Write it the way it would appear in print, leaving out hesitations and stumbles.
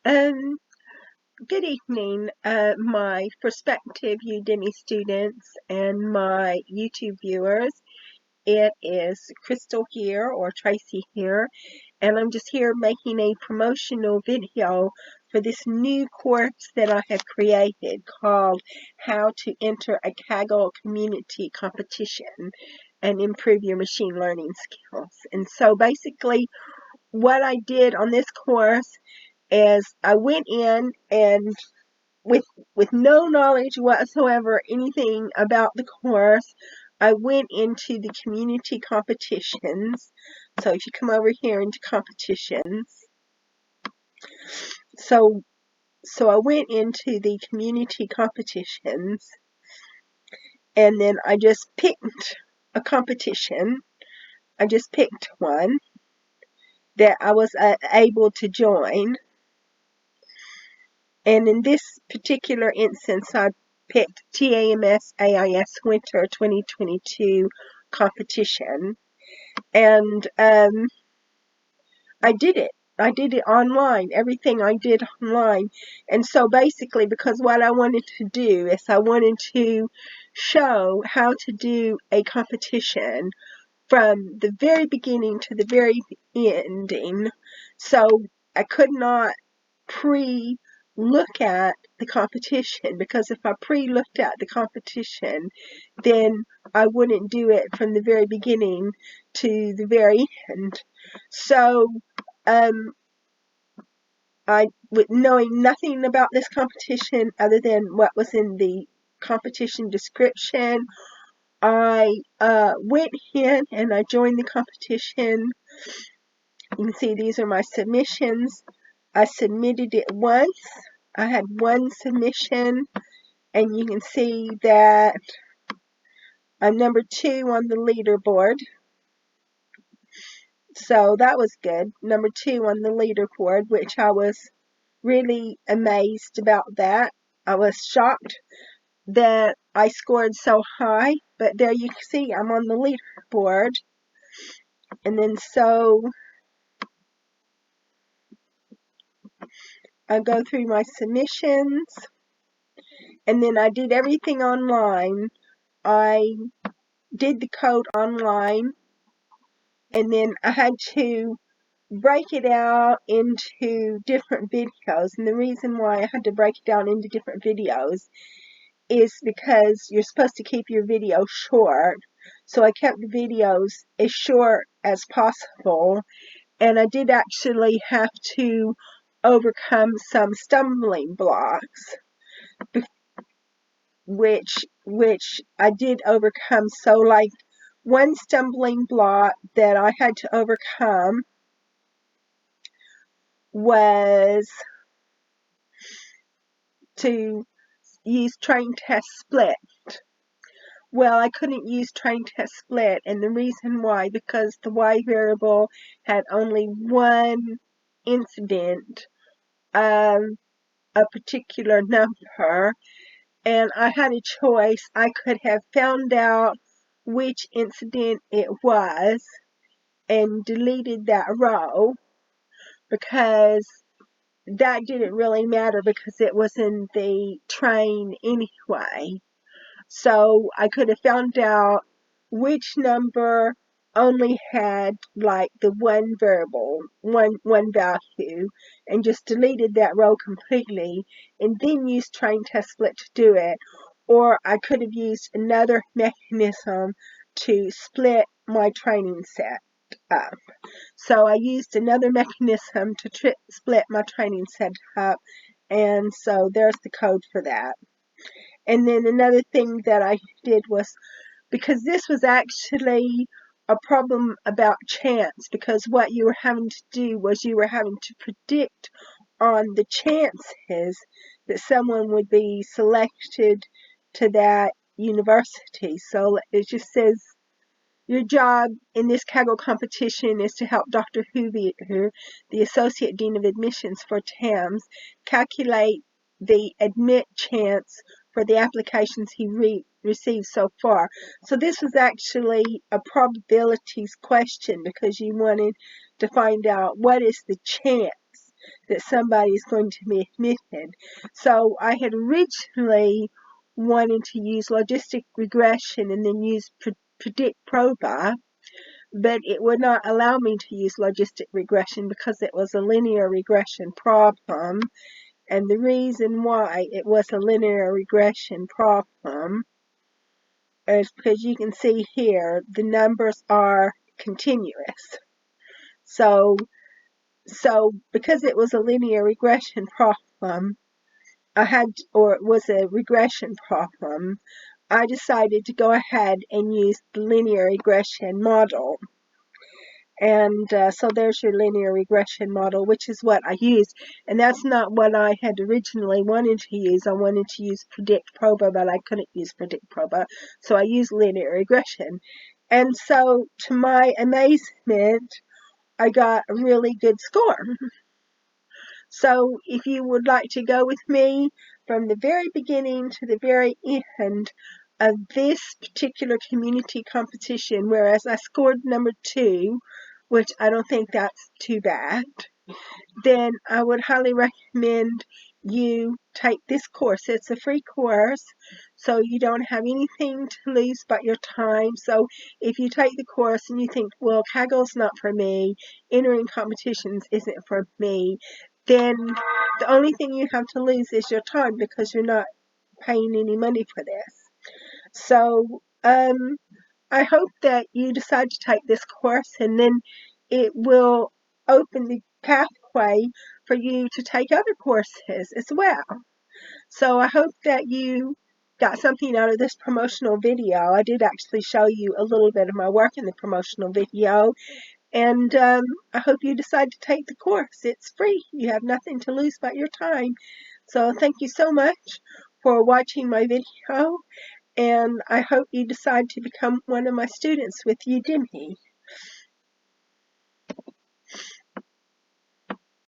Um, Good evening, my prospective Udemy students and my YouTube viewers. It is Crystal here, or Tracy here, and I'm just here making a promotional video for this new course that I have created called How to Enter a Kaggle Community Competition and Improve Your Machine Learning Skills. And so basically what I did on this course is I went in and with no knowledge whatsoever anything about the course, I went into the community competitions. So if you come over here into competitions, so I went into the community competitions, and then I just picked a competition. I just picked one that I was able to join. And in this particular instance, I picked TAMS AIS Winter 2022 competition. And I did it. I did it online. Everything I did online. And so basically, because what I wanted to do is I wanted to show how to do a competition from the very beginning to the very ending. So I could not pre-look at the competition, because if I pre-looked at the competition, then I wouldn't do it from the very beginning to the very end. So with knowing nothing about this competition other than what was in the competition description, I went in and I joined the competition. You can see these are my submissions. I submitted it once. I had one submission, and you can see that I'm number 2 on the leaderboard. So that was good. Number 2 on the leaderboard, which I was really amazed about that. I was shocked that I scored so high, but there you can see I'm on the leaderboard. And then so I go through my submissions, and then I did everything online. I did the code online, and then I had to break it out into different videos. And the reason why I had to break it down into different videos is because you're supposed to keep your video short. So I kept the videos as short as possible, and I did actually have to overcome some stumbling blocks, which I did overcome. So like one stumbling block that I had to overcome was to use train test split. Well, I couldn't use train test split, and the reason why, because the Y variable had only one incident of a particular number, and I had a choice. I could have found out which incident it was and deleted that row, because that didn't really matter because it was in the train anyway. So I could have found out which number only had like the one variable, one value, and just deleted that row completely, and then used train test split to do it. Or I could have used another mechanism to split my training set up. So I used another mechanism to split my training set up, and so there's the code for that. And then another thing that I did was, because this was actually a problem about chance, because what you were having to do was you were having to predict on the chances that someone would be selected to that university. So it just says, your job in this Kaggle competition is to help Dr. Hoover, the Associate Dean of Admissions for TAMS, calculate the admit chance for the applications he received so far. So this was actually a probabilities question, because you wanted to find out what is the chance that somebody is going to be admitted. So I had originally wanted to use logistic regression and then use predict proba, but it would not allow me to use logistic regression because it was a linear regression problem. And the reason why it was a linear regression problem is because you can see here the numbers are continuous. So because it was a linear regression problem, it was a regression problem, I decided to go ahead and use the linear regression model. And so there's your linear regression model, which is what I used. And that's not what I had originally wanted to use. I wanted to use predict proba, but I couldn't use predict proba. So I used linear regression. And so to my amazement, I got a really good score. So if you would like to go with me from the very beginning to the very end of this particular community competition, whereas I scored number 2, which I don't think that's too bad, then I would highly recommend you take this course. It's a free course, so you don't have anything to lose but your time. So if you take the course and you think, well, Kaggle's not for me, entering competitions isn't for me, then the only thing you have to lose is your time because you're not paying any money for this. So I hope that you decide to take this course, and then it will open the pathway for you to take other courses as well. So I hope that you got something out of this promotional video. I did actually show you a little bit of my work in the promotional video, and I hope you decide to take the course. It's free. You have nothing to lose but your time. So thank you so much for watching my video, and I hope you decide to become one of my students with Udemy.